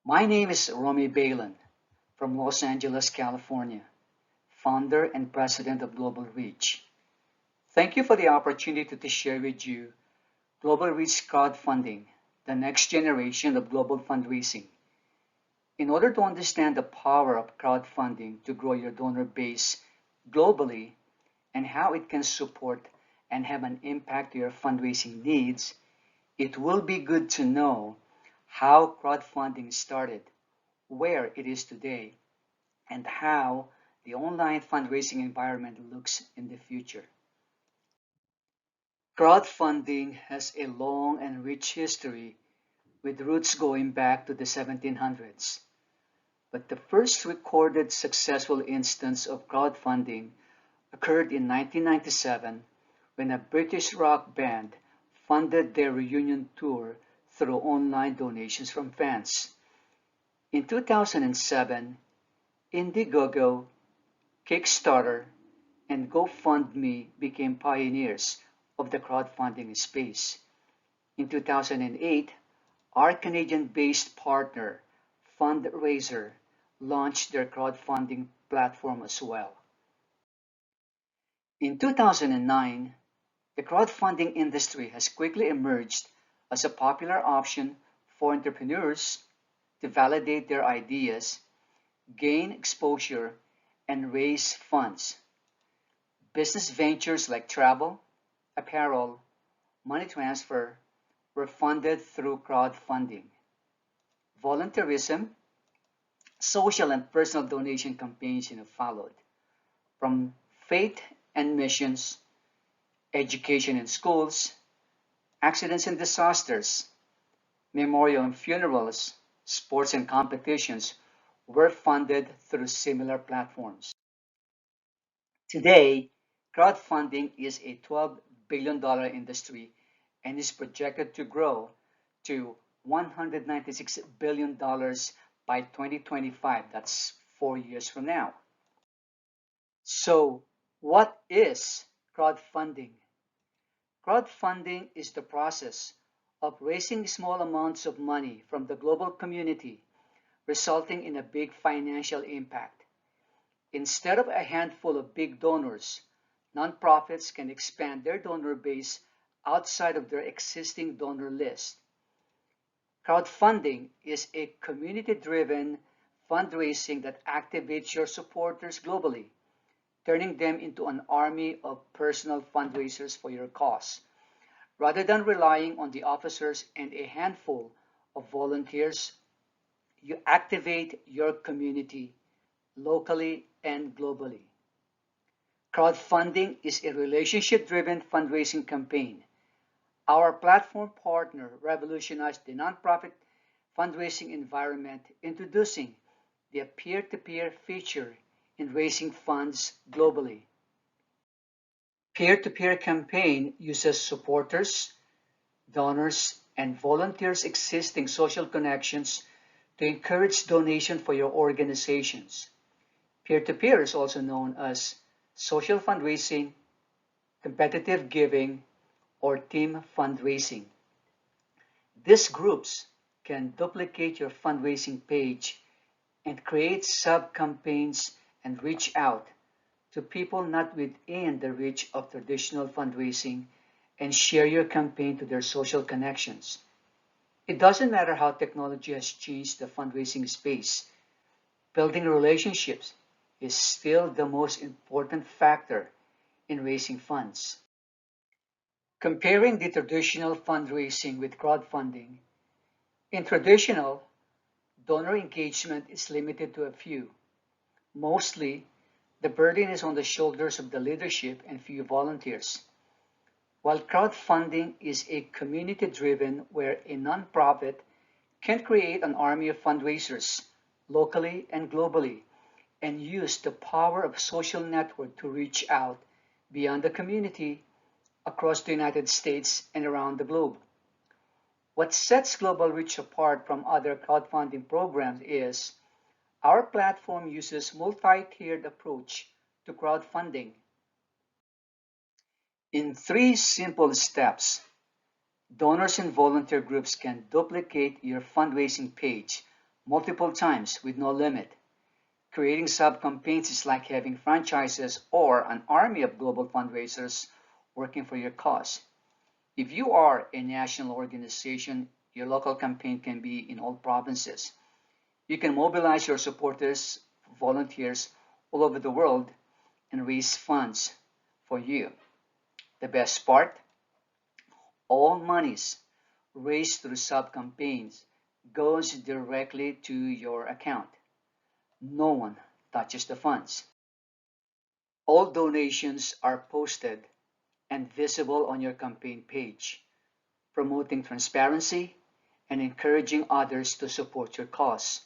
My name is Romy Balin from Los Angeles, California, founder and president of Global Reach. Thank you for the opportunity to share with you Global Reach Crowdfunding, the next generation of global fundraising. In order to understand the power of crowdfunding to grow your donor base globally and how it can support and have an impact to your fundraising needs, it will be good to know how crowdfunding started, where it is today, and how the online fundraising environment looks in the future. Crowdfunding has a long and rich history with roots going back to the 1700s. But the first recorded successful instance of crowdfunding occurred in 1997 when a British rock band funded their reunion tour through online donations from fans. In 2007, Indiegogo, Kickstarter, and GoFundMe became pioneers of the crowdfunding space. In 2008, our Canadian-based partner, Fundraiser, launched their crowdfunding platform as well. In 2009, the crowdfunding industry has quickly emerged as a popular option for entrepreneurs to validate their ideas, gain exposure, and raise funds. Business ventures like travel, apparel, money transfer were funded through crowdfunding. Volunteerism, social and personal donation campaigns followed, from faith and missions, education in schools, accidents and disasters, memorial and funerals, sports and competitions were funded through similar platforms. Today, crowdfunding is a $12 billion industry and is projected to grow to $196 billion by 2025. That's 4 years from now. So, what is crowdfunding? Crowdfunding is the process of raising small amounts of money from the global community, resulting in a big financial impact. Instead of a handful of big donors, nonprofits can expand their donor base outside of their existing donor list. Crowdfunding is a community-driven fundraising that activates your supporters globally, turning them into an army of personal fundraisers for your cause. Rather than relying on the officers and a handful of volunteers, you activate your community locally and globally. Crowdfunding is a relationship-driven fundraising campaign. Our platform partner revolutionized the nonprofit fundraising environment, introducing the peer-to-peer feature in raising funds globally. Peer-to-peer campaign uses supporters, donors, and volunteers' existing social connections to encourage donation for your organizations. Peer-to-peer is also known as social fundraising, competitive giving, or team fundraising. These groups can duplicate your fundraising page and create sub-campaigns and reach out to people not within the reach of traditional fundraising and share your campaign to their social connections. It doesn't matter how technology has changed the fundraising space. Building relationships is still the most important factor in raising funds. Comparing the traditional fundraising with crowdfunding, in traditional, donor engagement is limited to a few. Mostly, the burden is on the shoulders of the leadership and few volunteers. While crowdfunding is a community-driven where a nonprofit can create an army of fundraisers locally and globally and use the power of social network to reach out beyond the community across the United States and around the globe. What sets Global Reach apart from other crowdfunding programs is our platform uses multi-tiered approach to crowdfunding. In 3 simple steps, donors and volunteer groups can duplicate your fundraising page multiple times with no limit. Creating sub-campaigns is like having franchises or an army of global fundraisers working for your cause. If you are a national organization, your local campaign can be in all provinces. You can mobilize your supporters, volunteers all over the world and raise funds for you. The best part, all monies raised through sub-campaigns goes directly to your account. No one touches the funds. All donations are posted and visible on your campaign page, promoting transparency and encouraging others to support your cause.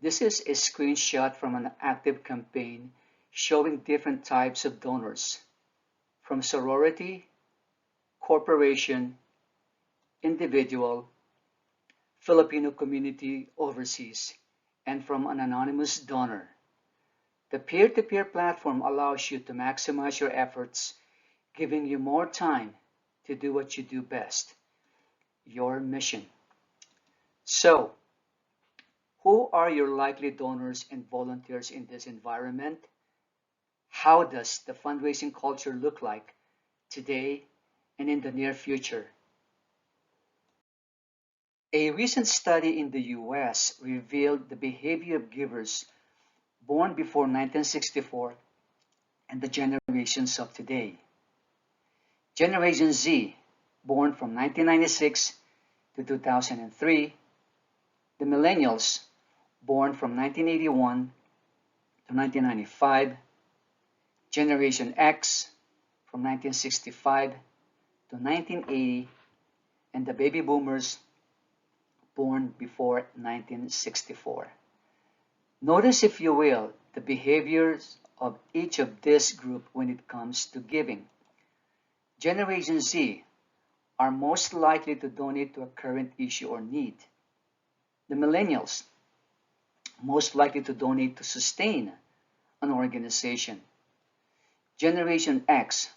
This is a screenshot from an active campaign showing different types of donors, from sorority, corporation, individual, Filipino community overseas, and from an anonymous donor. The peer-to-peer platform allows you to maximize your efforts, giving you more time to do what you do best, your mission. So, who are your likely donors and volunteers in this environment? How does the fundraising culture look like today and in the near future? A recent study in the US revealed the behavior of givers born before 1964 and the generations of today. Generation Z, born from 1996 to 2003, the millennials, born from 1981 to 1995, Generation X, from 1965 to 1980, and the baby boomers, born before 1964. Notice, if you will, the behaviors of each of this group when it comes to giving. Generation Z are most likely to donate to a current issue or need. The millennials, most likely to donate to sustain an organization. Generation X,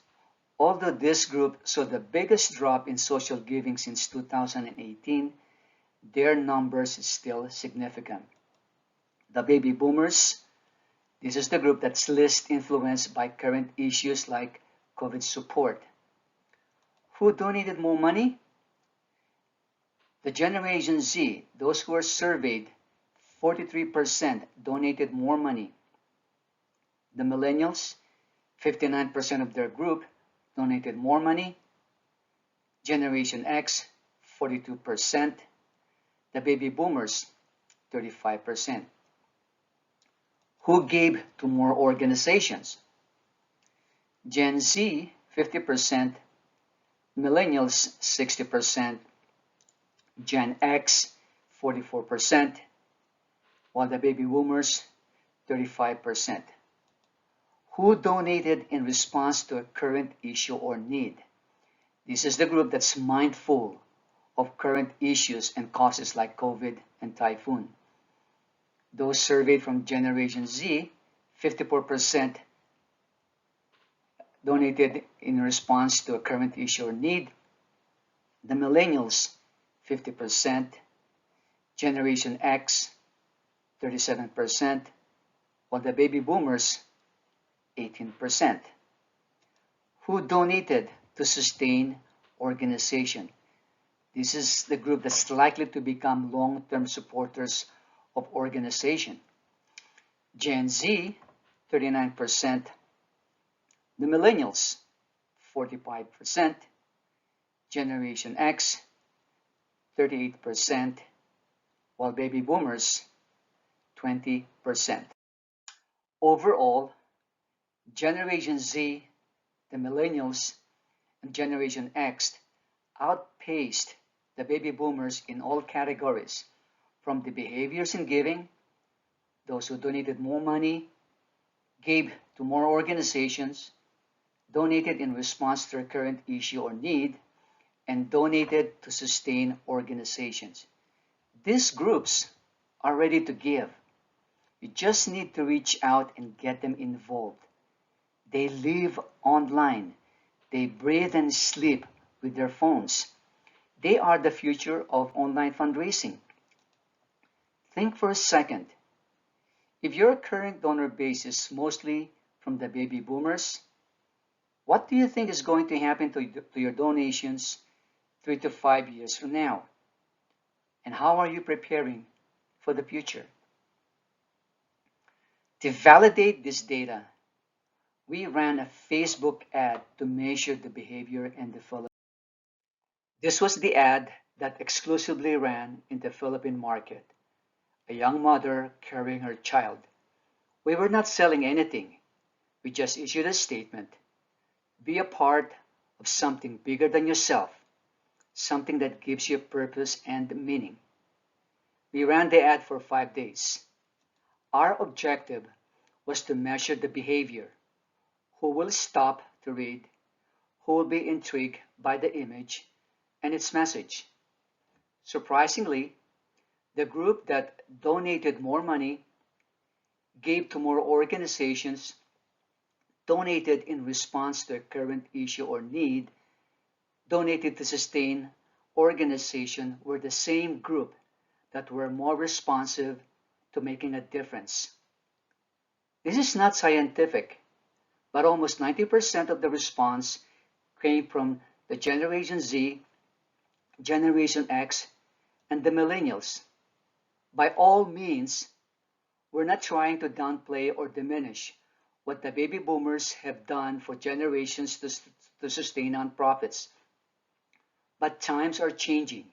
although this group saw the biggest drop in social giving since 2018, their numbers is still significant. The baby boomers, this is the group that's least influenced by current issues like COVID support. Who donated more money? The Generation Z, those who were surveyed, 43% donated more money. The millennials, 59% of their group donated more money. Generation X, 42%. The baby boomers, 35%. Who gave to more organizations? Gen Z, 50%. Millennials, 60%. Gen X, 44%. While the baby boomers, 35%. Who donated in response to a current issue or need? This is the group that's mindful of current issues and causes like COVID and typhoon. Those surveyed from Generation Z, 54% donated in response to a current issue or need. The millennials, 50%. Generation X, 37%. While the baby boomers, 18%. Who donated to sustain organization? This is the group that's likely to become long-term supporters of organization. Gen Z, 39%. The millennials, 45%. Generation X, 38%. While baby boomers, 20%. Overall, Generation Z, the millennials, and Generation X outpaced the baby boomers in all categories, from the behaviors in giving, those who donated more money, gave to more organizations, donated in response to a current issue or need, and donated to sustain organizations. These groups are ready to give. You just need to reach out and get them involved. They live online. They breathe and sleep with their phones. They are the future of online fundraising. Think for a second. If your current donor base is mostly from the baby boomers, what do you think is going to happen to your donations 3 to 5 years from now? And how are you preparing for the future? To validate this data, we ran a Facebook ad to measure the behavior in the Philippines. This was the ad that exclusively ran in the Philippine market. A young mother carrying her child. We were not selling anything. We just issued a statement. Be a part of something bigger than yourself, something that gives you purpose and meaning. We ran the ad for 5 days. Our objective was to measure the behavior. Who will stop to read? Who will be intrigued by the image and its message? Surprisingly, the group that donated more money, gave to more organizations, donated in response to a current issue or need, donated to sustain organization were the same group that were more responsive to making a difference. This is not scientific, but almost 90% of the response came from the Generation Z, Generation X, and the millennials. By all means, we're not trying to downplay or diminish what the baby boomers have done for generations to sustain nonprofits. But times are changing.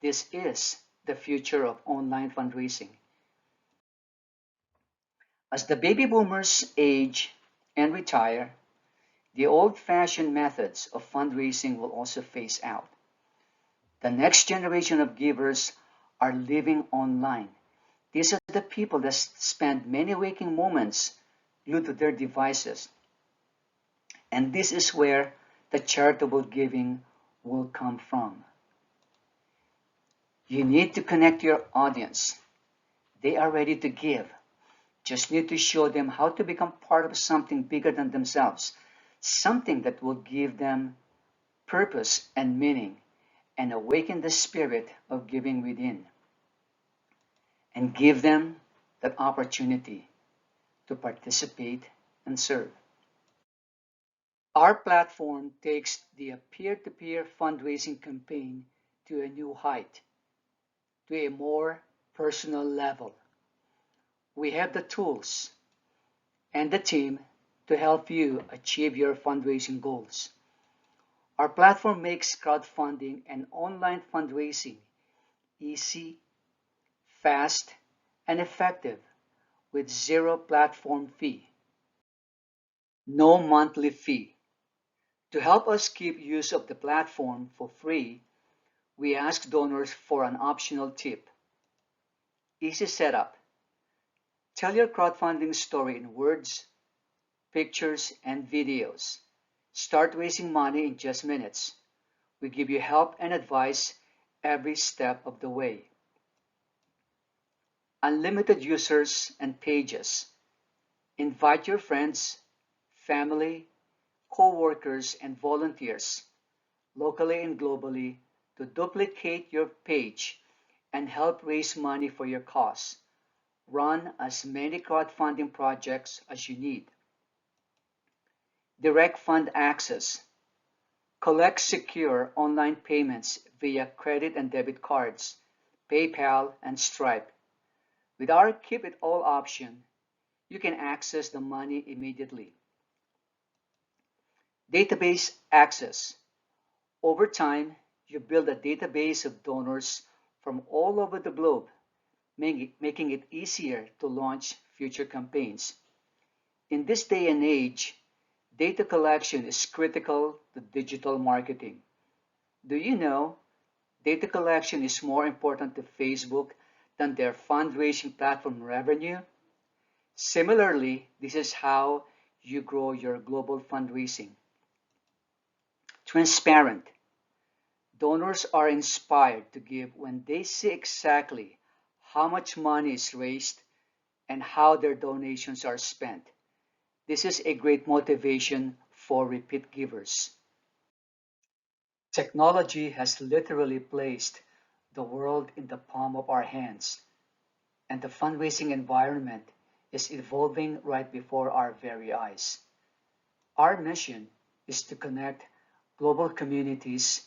This is the future of online fundraising. As the baby boomers age and retire, the old-fashioned methods of fundraising will also phase out. The next generation of givers are living online. These are the people that spend many waking moments glued to their devices. And this is where the charitable giving will come from. You need to connect your audience. They are ready to give. Just need to show them how to become part of something bigger than themselves, something that will give them purpose and meaning and awaken the spirit of giving within, and give them that opportunity to participate and serve. Our platform takes the peer-to-peer fundraising campaign to a new height, to a more personal level. We have the tools and the team to help you achieve your fundraising goals. Our platform makes crowdfunding and online fundraising easy, fast, and effective with zero platform fee, no monthly fee. To help us keep use of the platform for free, we ask donors for an optional tip. Easy setup. Tell your crowdfunding story in words, pictures, and videos. Start raising money in just minutes. We give you help and advice every step of the way. Unlimited users and pages. Invite your friends, family, co-workers, and volunteers, locally and globally, to duplicate your page and help raise money for your cause. Run as many crowdfunding projects as you need. Direct fund access. Collect secure online payments via credit and debit cards, PayPal, and Stripe. With our Keep It All option, you can access the money immediately. Database access. Over time, you build a database of donors from all over the globe, making it easier to launch future campaigns. In this day and age, data collection is critical to digital marketing. Do you know data collection is more important to Facebook than their fundraising platform revenue? Similarly, this is how you grow your global fundraising. Transparent. Donors are inspired to give when they see exactly how much money is raised and how their donations are spent. This is a great motivation for repeat givers. Technology has literally placed the world in the palm of our hands. and the fundraising environment is evolving right before our very eyes. Our mission is to connect global communities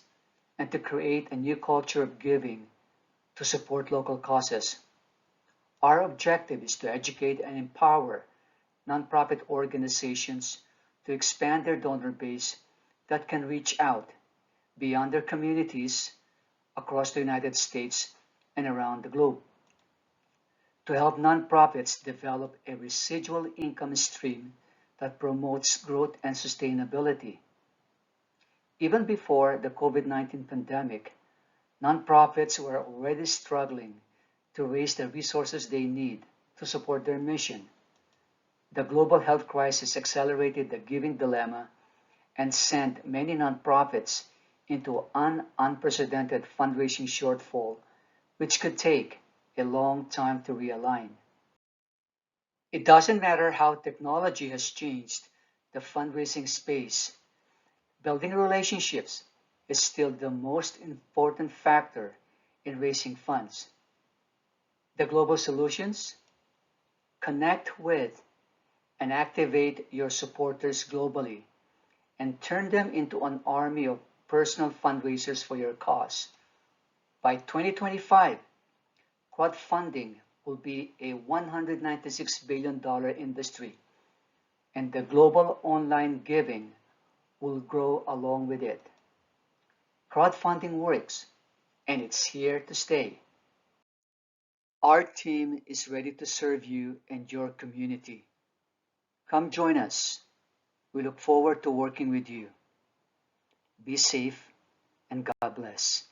and to create a new culture of giving to support local causes. Our objective is to educate and empower nonprofit organizations to expand their donor base that can reach out beyond their communities across the United States and around the globe. To help nonprofits develop a residual income stream that promotes growth and sustainability. Even before the COVID-19 pandemic, nonprofits were already struggling to raise the resources they need to support their mission. The global health crisis accelerated the giving dilemma and sent many nonprofits into an unprecedented fundraising shortfall, which could take a long time to realign. It doesn't matter how technology has changed the fundraising space, building relationships is still the most important factor in raising funds. The global solutions? Connect with and activate your supporters globally and turn them into an army of personal fundraisers for your cause. By 2025, crowdfunding will be a $196 billion industry, and the global online giving will grow along with it. Crowdfunding works, and it's here to stay. Our team is ready to serve you and your community. Come join us. We look forward to working with you. Be safe and God bless.